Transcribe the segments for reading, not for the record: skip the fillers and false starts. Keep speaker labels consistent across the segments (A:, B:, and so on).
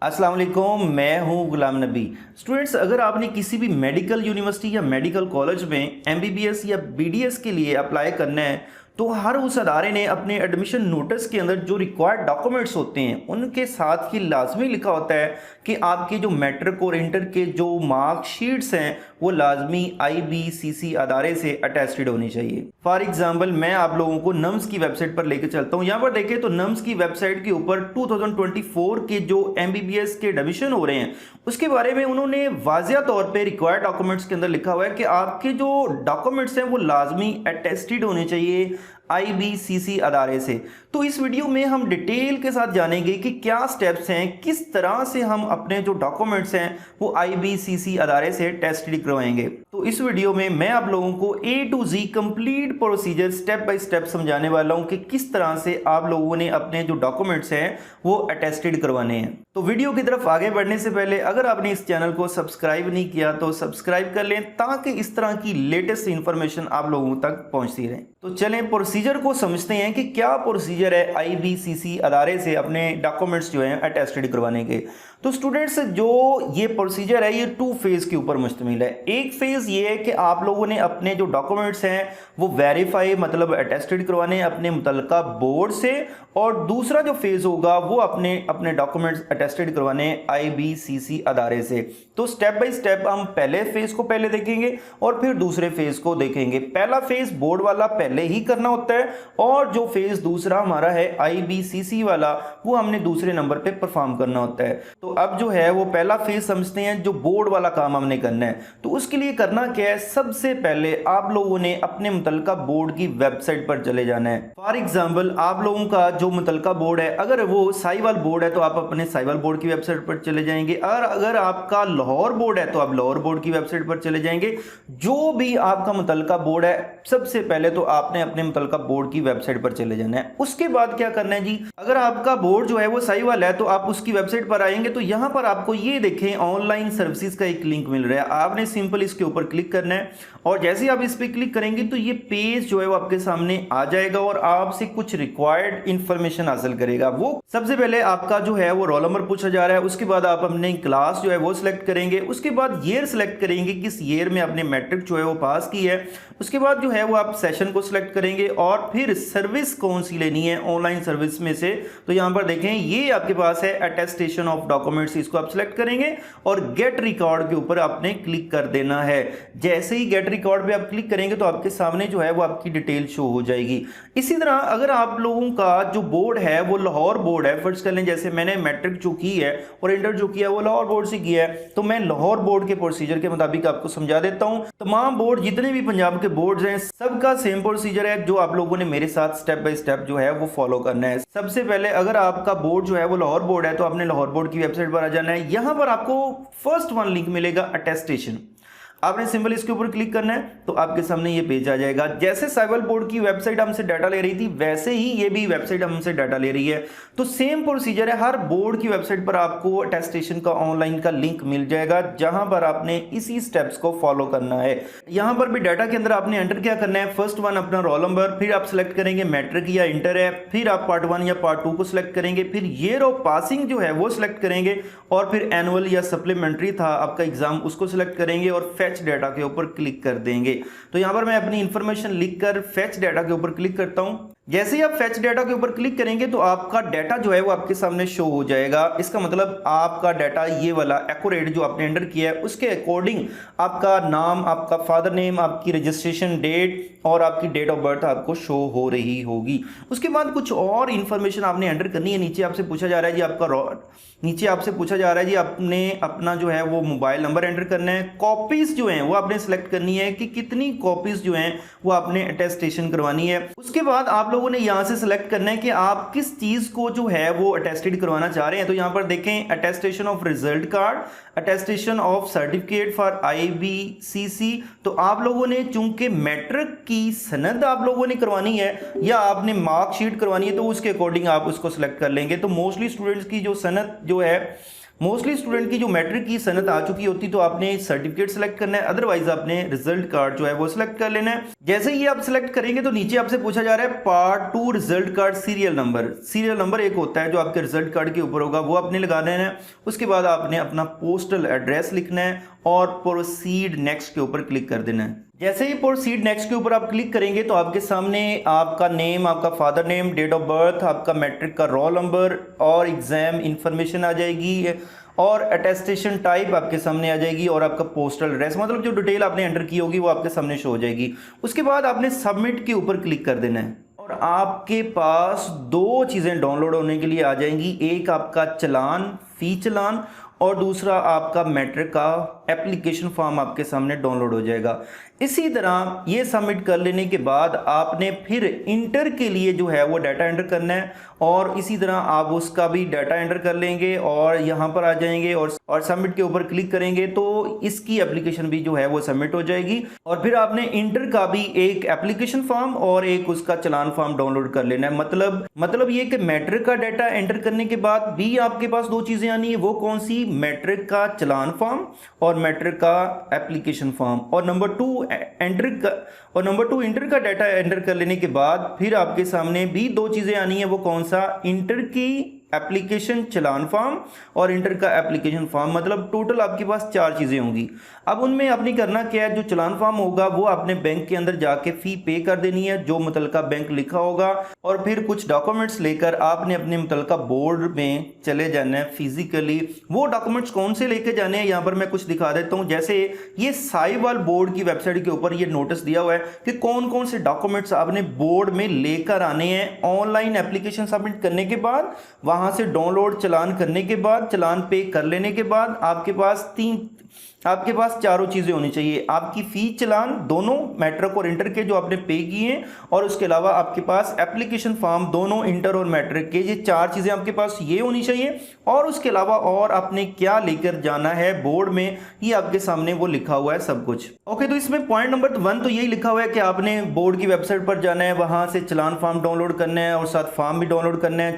A: अस्सलाम वालेकुम, मैं हूं गुलाम नबी। स्टूडेंट्स, अगर आपने किसी भी मेडिकल यूनिवर्सिटी या मेडिकल कॉलेज में एमबीबीएस या बीडीएस के लिए अप्लाई करना है तो हर उस अदारे ने अपने एडमिशन नोटिस के अंदर जो रिक्वायर्ड डॉक्यूमेंट्स होते हैं उनके साथ ही लाजमी लिखा होता है कि आपके जो मैट्रिक और इंटर के जो मार्कशीट्स हैं वो लाजमी आईबीसीसी अदारे से अटेस्टेड होनी चाहिए। फॉर एग्जांपल, मैं आप लोगों को नम्स की वेबसाइट पर लेकर चलता हूँ। यहाँ पर देखें तो नम्स की वेबसाइट के ऊपर 2024 के जो एमबीबीएस के एडमिशन हो रहे हैं उसके बारे में उन्होंने वाजिया तौर पे रिक्वायर्ड डॉक्यूमेंट्स के अंदर लिखा हुआ है कि आपके जो डॉक्यूमेंट्स हैं वो लाजमी अटेस्टेड होने चाहिए आईबीसीसी अदारे से। तो इस वीडियो में हम डिटेल के साथ जानेंगे कि क्या स्टेप्स हैं, किस तरह से हम अपने जो डॉक्यूमेंट्स हैं वो आईबीसीसी अदारे से टेस्टेड करवाएंगे। तो इस वीडियो में मैं आप लोगों को A to Z complete procedure step by step समझाने वाला हूं कि किस तरह से आप लोगों ने अपने जो डॉक्यूमेंट्स हैं वो अटेस्टेड करवाने हैं। तो वीडियो की तरफ आगे बढ़ने से पहले अगर आपने इस चैनल को सब्सक्राइब नहीं किया तो सब्सक्राइब कर लें ताकि इस तरह की लेटेस्ट इंफॉर्मेशन आप लोगों तक पहुंचती रहे। तो चलें प्रोसीजर को समझते हैं कि क्या प्रोसीजर है आईबीसीसी अदारे से अपने डॉक्यूमेंट्स जो हैं अटेस्टेड करवाने के। तो स्टूडेंट्स, जो ये प्रोसीजर है ये 2 फेज के ऊपर मुश्तमिल है। एक फेज ये है कि आप लोगों ने अपने जो डॉक्यूमेंट्स हैं वो वेरीफाई मतलब अटेस्टेड करवाने अपने मुतल्लिका बोर्ड से, और दूसरा जो फेज होगा वो अपने डॉक्यूमेंट्स अटेस्टेड करवाने आईबीसीसी अदारे से। तो स्टेप बाय स्टेप हम पहले फेज को पहले देखेंगे और फिर दूसरे फेज को देखेंगे। पहला फेज बोर्ड वाला पहले ही करना होता है और जो फेज दूसरा हमारा है आईबीसीसी वाला वो हमने दूसरे नंबर पे परफॉर्म करना होता है। तो अब जो है वो पहला फेज समझते हैं जो बोर्ड वाला काम हमने करना है। तो उसके लिए करना क्या है, सबसे पहले आप लोगों ने अपने मुतल्लिका बोर्ड की वेबसाइट पर चले जाना है। फॉर एग्जांपल, आप लोगों का जो मुतल्लिका बोर्ड है अगर वो साहिवाल बोर्ड है तो आप अपने साहिवाल बोर्ड की वेबसाइट पर चले जाएंगे, और अगर आपका लाहौर बोर्ड है तो आप लाहौर बोर्ड की वेबसाइट पर चले जाएंगे। जो भी आपका मुतल्लिका बोर्ड है सबसे पहले तो आपने अपने मुतल्लिका बोर्ड की वेबसाइट पर चले जाना है। उसके बाद क्या करना है जी, अगर आपका बोर्ड जो है वो साहिवाल है तो आप उसकी वेबसाइट पर आएंगे तो यहां पर आपको ये देखें ऑनलाइन सर्विसेज का एक लिंक मिल रहा है। आपने सिंपल इसके ऊपर क्लिक करना है और जैसे ही आप इस पर क्लिक करेंगे तो ये पेज जो है वो आपके सामने आ जाएगा और आपसे कुछ रिक्वायर्ड इंफॉर्मेशन हासिल करेगा। वो सबसे पहले आपका जो है वो रोल नंबर पूछा जा रहा है, उसके बाद आप अपने क्लास जो है वो सिलेक्ट करेंगे, उसके बाद ईयर सिलेक्ट करेंगे किस ईयर में आपने मैट्रिक जो है वो पास की है, उसके बाद जो है वो आप सेशन को सिलेक्ट करेंगे और फिर सर्विस कौन सी लेनी है ऑनलाइन सर्विस में से। तो यहां पर देखें ये आपके पास है अटेस्टेशन ऑफ डॉक्यूमेंट्स, इसको आप सिलेक्ट करेंगे और गेट रिकॉर्ड के ऊपर आपने क्लिक कर देना है। जैसे ही गेट रिकॉर्ड पे आप क्लिक करेंगे तो आपके सामने जो है वो आपकी डिटेल शो हो जाएगी। इसी तरह अगर आप लोगों का जो बोर्ड है वो लाहौर बोर्ड है, फर्स्ट कर लें जैसे मैंने मैट्रिक जो की है और इंटर जो किया है वो लाहौर बोर्ड से किया है, तो मैं लाहौर बोर्ड के प्रोसीजर के मुताबिक आपको समझा देता हूं। तमाम बोर्ड जितने भी पंजाब के बोर्ड्स हैं सबका सेम प्रोसीजर है जो आप लोगों ने मेरे साथ स्टेप बाय स्टेप जो है वो फॉलो करना है। सबसे पहले अगर आपका बोर्ड जो है वो लाहौर बोर्ड है तो आपने लाहौर बोर्ड की वेबसाइट पर आ जाना है। यहां पर आपको फर्स्ट वन लिंक मिलेगा अटेस्टेशन, आपने सिंपल इसके ऊपर क्लिक करना है तो आपके सामने ये पेज आ जाएगा। जैसे साहिवाल बोर्ड की वेबसाइट हमसे डाटा ले रही थी वैसे ही ये भी वेबसाइट हमसे डाटा ले रही है। तो सेम प्रोसीजर है, हर बोर्ड की वेबसाइट पर आपको अटेस्टेशन का ऑनलाइन का लिंक मिल जाएगा जहां पर आपने इसी स्टेप्स को फॉलो करना है। यहां पर भी डाटा के अंदर आपने एंटर क्या करना है, फर्स्ट वन अपना रोल नंबर, फिर आप सिलेक्ट करेंगे मैट्रिक या इंटर है, फिर आप पार्ट 1 या पार्ट 2 को सिलेक्ट करेंगे, फिर ईयर ऑफ पासिंग जो है वो सिलेक्ट करेंगे और फिर एनुअल या सप्लीमेंट्री था आपका एग्जाम उसको सिलेक्ट करेंगे और फेच डाटा के ऊपर क्लिक कर देंगे। तो यहां पर मैं अपनी इंफॉर्मेशन लिखकर फेच डाटा के ऊपर क्लिक करता हूं। जैसे ही आप फेच डाटा के ऊपर क्लिक करेंगे तो आपका डाटा जो है वो आपके सामने शो हो जाएगा। इसका मतलब आपका डाटा ये वाला एक्यूरेट जो आपने एंटर किया है उसके अकॉर्डिंग आपका नाम, आपका फादर नेम, आपकी रजिस्ट्रेशन डेट और आपकी डेट ऑफ बर्थ आपको शो हो रही होगी। उसके बाद कुछ और इंफॉर्मेशन आपने एंटर करनी है। नीचे आपसे पूछा जा रहा है जी आपने अपना जो है वो मोबाइल नंबर एंटर करना है। कॉपीज जो हैं वो आपने सेलेक्ट करनी है कि कितनी कॉपीज जो हैं वो आपने अटेस्टेशन करवानी है। उसके बाद आप लोगों ने यहां से सिलेक्ट करना है कि आप किस चीज को जो है वो अटेस्टेड करवाना चाह रहे हैं। तो यहां पर देखें attestation of result card, attestation of certificate for IBCC. तो आप लोगों ने चूंकि मैट्रिक की सनद आप लोगों ने करवानी है या आपने मार्कशीट करवानी है तो उसके अकॉर्डिंग आप उसको सिलेक्ट कर लेंगे। तो मोस्टली स्टूडेंट्स की जो सनद जो है मोस्टली स्टूडेंट की जो मैट्रिक की सनत आ चुकी होती तो आपने सर्टिफिकेट सेलेक्ट करना है, अदरवाइज आपने रिजल्ट कार्ड जो है वो सिलेक्ट कर लेना है। जैसे ही आप सिलेक्ट करेंगे तो नीचे आपसे पूछा जा रहा है part 2 result card serial number. Serial number एक होता है जो आपके रिजल्ट कार्ड के ऊपर होगा, वो आपने लगा देना है। उसके बाद आपने अपना पोस्टल एड्रेस लिखना है और प्रोसीड नेक्स्ट के ऊपर क्लिक कर देना है। जैसे ही प्रोसीड नेक्स्ट के ऊपर आप क्लिक करेंगे तो आपके सामने आपका नेम, आपका father name, date of birth, आपका मैट्रिक का रोल नंबर और एग्जाम इंफॉर्मेशन आ जाएगी और अटेस्टेशन टाइप आपके सामने आ जाएगी और आपका पोस्टल एड्रेस, मतलब जो डिटेल आपने एंटर की होगी वो आपके सामने शो हो जाएगी। उसके बाद आपने सबमिट के ऊपर क्लिक कर देना है और आपके पास दो चीज़ें डाउनलोड होने के लिए आ जाएंगी, एक आपका चलान, फी चलान, और दूसरा आपका मैट्रिक का एप्लीकेशन फॉर्म आपके सामने डाउनलोड हो जाएगा। इसी तरह ये सबमिट कर लेने के बाद आपने फिर इंटर के लिए जो है वो डाटा एंटर करना है और इसी तरह आप उसका भी डाटा एंटर कर लेंगे और यहाँ पर आ जाएंगे और सबमिट के ऊपर क्लिक करेंगे तो इसकी एप्लीकेशन भी जो है वो सबमिट हो जाएगी। और फिर आपने इंटर का भी एक एप्लीकेशन फॉर्म और एक उसका चलान फॉर्म डाउनलोड कर लेना है। मतलब ये कि मैट्रिक का डाटा एंटर करने के बाद भी आपके पास दो चीजें आनी है, वो कौन सी? मैट्रिक का चलान फॉर्म और मैट्रिक का एप्लीकेशन फॉर्म। और नंबर 2 इंटर का डाटा एंटर कर लेने के बाद फिर आपके सामने भी दो चीजें आनी है, वो कौन सा? इंटर की एप्लीकेशन चलान फॉर्म और इंटर का एप्लीकेशन फॉर्म। मतलब टोटल आपके पास 4 चीज़ें होंगी। अब उनमें आपने करना क्या है, जो चलान फॉर्म होगा वो आपने बैंक के अंदर जाके फ़ी पे कर देनी है जो मुतलका बैंक लिखा होगा और फिर कुछ डॉक्यूमेंट्स लेकर आपने अपने मुतलका बोर्ड में चले जाना है फिजिकली। वो डॉक्यूमेंट्स कौन से लेके जाने हैं यहाँ पर मैं कुछ दिखा देता हूँ। जैसे ये साहिवाल बोर्ड की वेबसाइट के ऊपर ये नोटिस दिया हुआ है कि कौन कौन से डॉक्यूमेंट्स आपने बोर्ड में लेकर आने हैं। ऑनलाइन एप्लीकेशन सबमिट करने के बाद, वहां से डाउनलोड चलान करने के बाद, चलान पे कर लेने के बाद आपके पास चारों चीजें होनी चाहिए। आपकी फी चलान दोनों मैट्रिक और इंटर के जो आपने पे किए हैं और उसके अलावा आपके पास एप्लीकेशन फॉर्म दोनों इंटर और मैट्रिक के, ये 4 चीजें आपके पास ये होनी चाहिए। और उसके अलावा और आपने क्या लेकर जाना है बोर्ड में, ये आपके सामने वो लिखा हुआ है सब कुछ। ओके, तो इसमें पॉइंट नंबर 1 तो यही लिखा हुआ है कि आपने बोर्ड की वेबसाइट पर जाना है, वहां से चलान फॉर्म डाउनलोड करना है और साथ फॉर्म भी डाउनलोड करना है।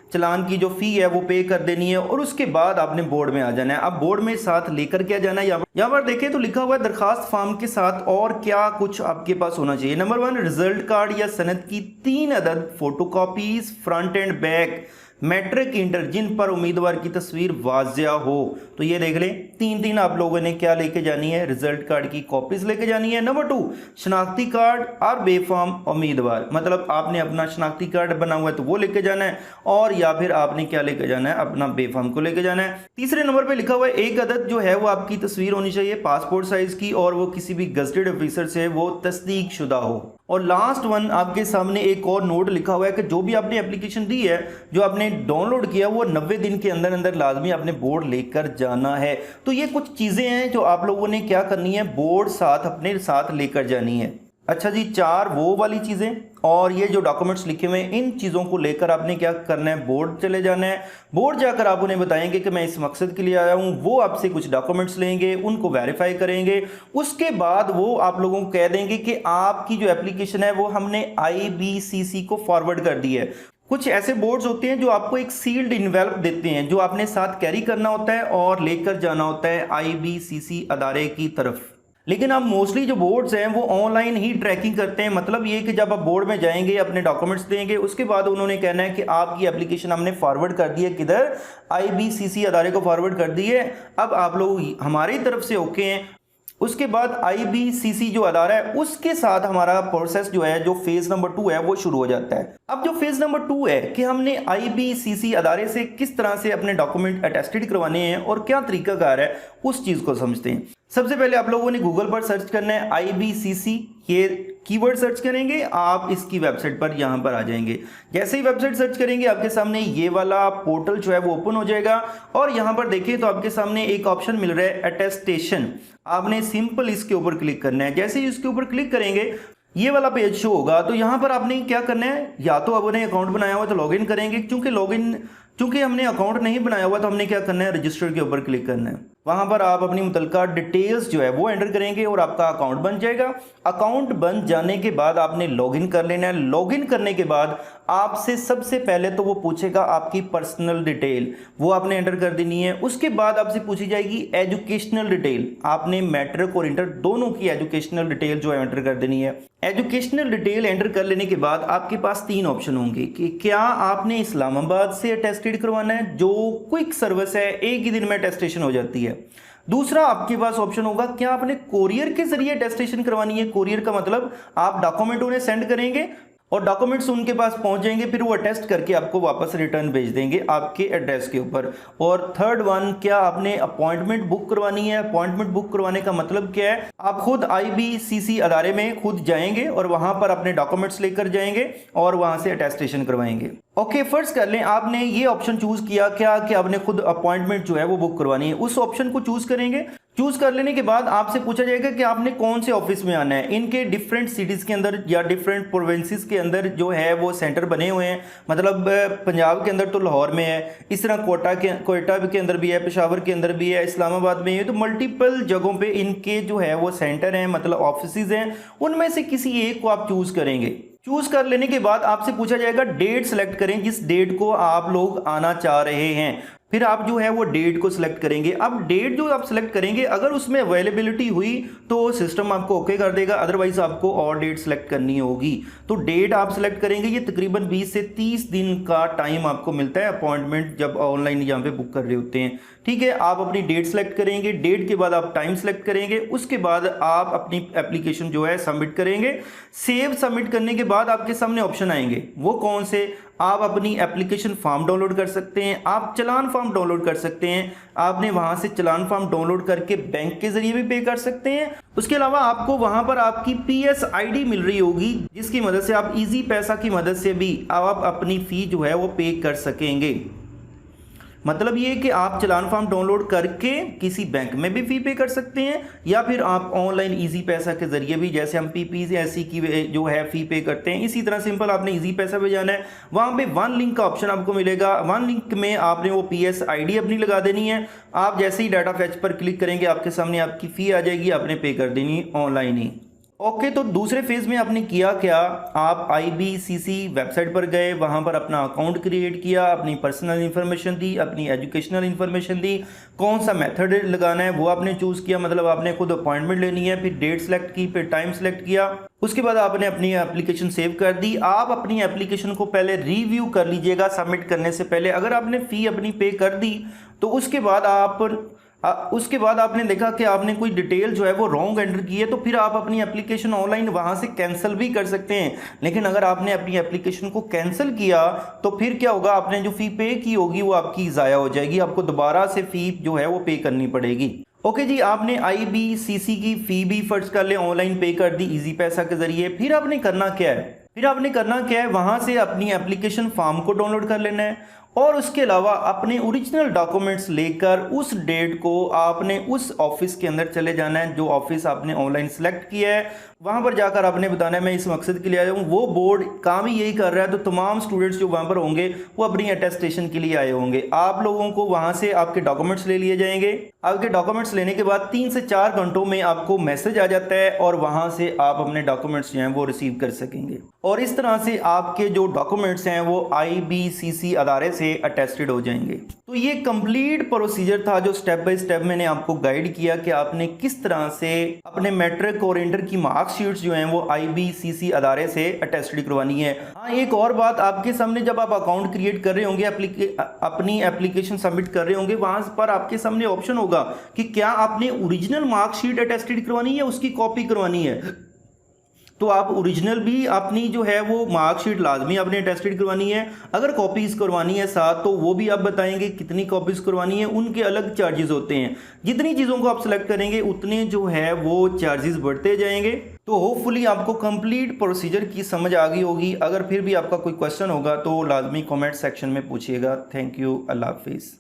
A: चलान की जो फी है वो पे कर देनी है और उसके बाद आपने बोर्ड में आ जाना है। अब बोर्ड में साथ लेकर क्या जाना है, यहाँ पर देखें तो लिखा हुआ है दरखास्त फॉर्म के साथ और क्या कुछ आपके पास होना चाहिए। नंबर 1, रिजल्ट कार्ड या सनद की 3 अदद photocopies front and back, matric inter जिन पर उम्मीदवार की तस्वीर वाजिया हो। तो ये देख लें 3 आप लोगों ने क्या लेके जानी है, रिजल्ट कार्ड की कॉपीज लेके जानी है। नंबर 2, शनाख्ती कार्ड और बेफाम उम्मीदवार, मतलब आपने अपना शनाख्ती कार्ड बना हुआ है तो वो लेके जाना है और या फिर आपने क्या लेके जाना है, अपना बेफाम को लेके जाना है। तीसरे नंबर पे लिखा हुआ है 1 अदद जो है वो आपकी तस्वीर होनी चाहिए पासपोर्ट साइज की और वो किसी भी गजटेड ऑफिसर से वो तस्दीक शुदा हो। और लास्ट 1 आपके सामने एक और नोट लिखा हुआ है कि जो भी आपने एप्लीकेशन दी है, जो आपने डाउनलोड किया, वो 90 दिन के अंदर अंदर लाजमी आपने बोर्ड लेकर जाना है। तो ये कुछ चीजें हैं जो आप लोगों ने क्या करनी है, बोर्ड साथ अपने साथ लेकर जानी है। अच्छा जी, 4 वो वाली चीजें और ये जो डॉक्यूमेंट्स लिखे हुए हैं, इन चीज़ों को लेकर आपने क्या करना है, बोर्ड चले जाना है। बोर्ड जाकर आप उन्हें बताएंगे कि मैं इस मकसद के लिए आया हूँ, वो आपसे कुछ डॉक्यूमेंट्स लेंगे, उनको वेरीफाई करेंगे। उसके बाद वो आप लोगों को कह देंगे कि आपकी जो एप्लीकेशन है वो हमने IBCC को फॉरवर्ड कर दी है। कुछ ऐसे बोर्ड्स होते हैं जो आपको एक सील्ड इन्वेल्प देते हैं जो आपने साथ कैरी करना होता है और लेकर जाना होता है IBCC अदारे की तरफ। लेकिन अब मोस्टली जो बोर्ड्स हैं वो ऑनलाइन ही ट्रैकिंग करते हैं। मतलब ये कि जब आप बोर्ड में जाएंगे, अपने डॉक्यूमेंट्स देंगे, उसके बाद उन्होंने कहना है कि आपकी एप्लीकेशन हमने फॉरवर्ड कर दी है, किधर, IBCC अदारे को फॉरवर्ड कर दी है। अब आप लोग हमारी तरफ से ओके हैं। उसके बाद IBCC जो अदारा है उसके साथ हमारा प्रोसेस जो है, जो फेज नंबर 2 है वो शुरू हो जाता है। अब जो फेज नंबर 2 है कि हमने IBCC अदारे से किस तरह से अपने डॉक्यूमेंट अटेस्टेड करवाने हैं और क्या तरीकाकार है, उस चीज को समझते हैं। सबसे पहले आप लोगों ने गूगल पर सर्च करना है IBCC, ये कीवर्ड सर्च करेंगे, आप इसकी वेबसाइट पर यहाँ पर आ जाएंगे। जैसे ही वेबसाइट सर्च करेंगे आपके सामने ये वाला पोर्टल जो है वो ओपन हो जाएगा और यहाँ पर देखिए तो आपके सामने एक ऑप्शन मिल रहा है अटेस्टेशन। आपने सिंपल इसके ऊपर क्लिक करना है। जैसे ही इसके ऊपर क्लिक करेंगे ये वाला पेज शो होगा। तो यहाँ पर आपने क्या करना है, या तो आपने अकाउंट बनाया हुआ तो लॉगिन करेंगे, चूंकि हमने अकाउंट नहीं बनाया हुआ तो हमने क्या करना है, रजिस्टर के ऊपर क्लिक करना है। वहाँ पर आप अपनी मुतलका डिटेल्स जो है वो एंटर करेंगे और आपका अकाउंट बन जाएगा। अकाउंट बन जाने के बाद आपने लॉगिन कर लेना है। लॉगिन करने के बाद आपसे सबसे पहले तो वो पूछेगा आपकी पर्सनल डिटेल, वो आपने एंटर कर देनी है। उसके बाद आपसे पूछी जाएगी एजुकेशनल डिटेल, आपने मैट्रिक और इंटर दोनों की एजुकेशनल डिटेल जो है एंटर कर देनी है। एजुकेशनल डिटेल एंटर कर लेने के बाद आपके पास 3 ऑप्शन होंगे कि क्या आपने इस्लामाबाद से अटेस्टेड करवाना है, जो क्विक सर्विस है, एक ही दिन में अटेस्टेशन हो जाती है। दूसरा आपके पास ऑप्शन होगा क्या आपने कोरियर के जरिए अटेस्टेशन करवानी है। कोरियर का मतलब आप डॉक्यूमेंट उन्हें सेंड करेंगे और डॉक्यूमेंट्स उनके पास पहुंच जाएंगे, फिर वो अटेस्ट करके आपको वापस रिटर्न भेज देंगे आपके एड्रेस के ऊपर। और थर्ड वन, क्या आपने अपॉइंटमेंट बुक करवानी है। अपॉइंटमेंट बुक करवाने का मतलब क्या है, आप खुद IBCC अदारे में खुद जाएंगे और वहां पर अपने डॉक्यूमेंट्स लेकर जाएंगे और वहां से अटेस्टेशन करवाएंगे। ओके, फर्स्ट कर लें आपने ये ऑप्शन चूज किया क्या कि आपने खुद अपॉइंटमेंट जो है वो बुक करवानी है, उस ऑप्शन को चूज करेंगे। चूज कर लेने के बाद आपसे पूछा जाएगा कि आपने कौन से ऑफिस में आना है। इनके डिफरेंट सिटीज के अंदर या डिफरेंट प्रोविंसेस के अंदर जो है वो सेंटर बने हुए हैं। मतलब पंजाब के अंदर तो लाहौर में है, इस तरह कोयटा के अंदर भी है, पेशावर के अंदर भी है, इस्लामाबाद में है। तो मल्टीपल जगहों पे इनके जो है वो सेंटर हैं, मतलब ऑफिसेज हैं। उनमें से किसी एक को आप चूज करेंगे। चूज कर लेने के बाद आपसे पूछा जाएगा डेट सेलेक्ट करें जिस डेट को आप लोग आना चाह रहे हैं। फिर आप जो है वो डेट को सिलेक्ट करेंगे। अब डेट जो आप सिलेक्ट करेंगे अगर उसमें अवेलेबिलिटी हुई तो सिस्टम आपको ओके कर देगा, अदरवाइज आपको और डेट सिलेक्ट करनी होगी। तो डेट आप सिलेक्ट करेंगे। ये तकरीबन 20 से 30 दिन का टाइम आपको मिलता है अपॉइंटमेंट जब ऑनलाइन यहाँ पे बुक कर रहे होते हैं। ठीक है, आप अपनी डेट सेलेक्ट करेंगे, डेट के बाद आप टाइम सेलेक्ट करेंगे, उसके बाद आप अपनी एप्लीकेशन जो है सबमिट करेंगे। सेव सबमिट करने के बाद आपके सामने ऑप्शन आएंगे, वो कौन से, आप अपनी एप्लीकेशन फॉर्म डाउनलोड कर सकते हैं, आप चलान फॉर्म डाउनलोड कर सकते हैं। आपने वहां से चलान फॉर्म डाउनलोड करके बैंक के जरिए भी पे कर सकते हैं। उसके अलावा आपको वहां पर आपकी PS ID मिल रही होगी जिसकी मदद से आप इजी पैसा की मदद से भी आप अपनी फी जो है वो पे कर सकेंगे। मतलब ये कि आप चलान फॉर्म डाउनलोड करके किसी बैंक में भी फी पे कर सकते हैं या फिर आप ऑनलाइन इजी पैसा के जरिए भी, जैसे हम PPSC की जो है फी पे करते हैं, इसी तरह सिंपल आपने इजी पैसा पे जाना है। वहां पे वन लिंक का ऑप्शन आपको मिलेगा। वन लिंक में आपने वो PS ID अपनी लगा देनी है। आप जैसे ही डाटा फैच पर क्लिक करेंगे आपके सामने आपकी फी आ जाएगी, आपने पे कर देनी ऑनलाइन ही। ओके, तो दूसरे फेज में आपने किया क्या, आप IBCC वेबसाइट पर गए, वहां पर अपना अकाउंट क्रिएट किया, अपनी पर्सनल इंफॉर्मेशन दी, अपनी एजुकेशनल इंफॉर्मेशन दी, कौन सा मेथड लगाना है वो आपने चूज किया। मतलब आपने खुद अपॉइंटमेंट लेनी है, फिर डेट सेलेक्ट की, फिर टाइम सेलेक्ट किया। उसके बाद आपने अपनी एप्लीकेशन सेव कर दी। आप अपनी एप्लीकेशन को पहले रिव्यू कर लीजिएगा सबमिट करने से पहले। अगर आपने फी अपनी पे कर दी तो उसके बाद आपने देखा कि आपने कोई डिटेल जो है वो रॉन्ग एंटर की है, तो फिर आप अपनी एप्लीकेशन ऑनलाइन वहां से कैंसिल भी कर सकते हैं। लेकिन अगर आपने अपनी एप्लीकेशन को कैंसिल किया तो फिर क्या होगा, आपने जो फी पे की होगी वो आपकी ज़ाया हो जाएगी, आपको दोबारा से फी जो है वो पे करनी पड़ेगी। ओके जी, आपने IBCC की फी भी फर्ज कर ले ऑनलाइन पे कर दी इजी पैसा के जरिए। फिर आपने करना क्या है, वहां से अपनी एप्लीकेशन फॉर्म को डाउनलोड कर लेना है और उसके अलावा अपने ओरिजिनल डॉक्यूमेंट्स लेकर उस डेट को आपने उस ऑफिस के अंदर चले जाना है जो ऑफिस आपने ऑनलाइन सेलेक्ट किया है। वहां पर जाकर आपने बताना है मैं इस मकसद के लिए आया हूँ। वो बोर्ड काम ही यही कर रहा है, तो तमाम स्टूडेंट्स जो वहां पर होंगे वो अपनी अटेस्टेशन के लिए आए होंगे। आप लोगों को वहां से आपके डॉक्यूमेंट्स ले लिए जाएंगे। आपके डॉक्यूमेंट्स लेने के बाद 3 से 4 घंटों में आपको मैसेज आ जाता है और वहां से आप अपने डॉक्यूमेंट्स जो हैं वो रिसीव कर सकेंगे। और इस तरह से आपके जो डॉक्यूमेंट्स हैं वो IBCC अदारे से अटेस्टेड हो जाएंगे। तो ये कंप्लीट प्रोसीजर था जो स्टेप बाय स्टेप मैंने आपको गाइड किया कि आपने किस तरह से अपने मैट्रिक और इंटर की मार्कशीट्स जो हैं वो IBCC अदारे से अटेस्टेड करवानी है। हाँ, एक और बात आपके सामने, जब आप अकाउंट क्रिएट कर रहे होंगे, अपनी एप्लीकेशन सबमिट कर रहे होंगे, वहां पर आपके सामने ऑप्शन होगा कि क्या आपने ओरिजिनल मार्कशीट अटेस्टेड करवानी है या उसकी कॉपी करवानी है। तो आप ओरिजिनल भी अपनी जो है वो मार्कशीट लाजमी आपने अटेस्टेड करवानी है। अगर कॉपीज करवानी है साथ तो वो भी आप बताएंगे कितनी कॉपीज करवानी है, उनके अलग चार्जेस होते हैं। जितनी चीज़ों को आप सिलेक्ट करेंगे उतने जो है वो चार्जेस बढ़ते जाएंगे। तो होपफुली आपको कंप्लीट प्रोसीजर की समझ आ गई होगी। अगर फिर भी आपका कोई क्वेश्चन होगा तो लाजमी कमेंट सेक्शन में पूछिएगा। थैंक यू, अल्लाह हाफिज़।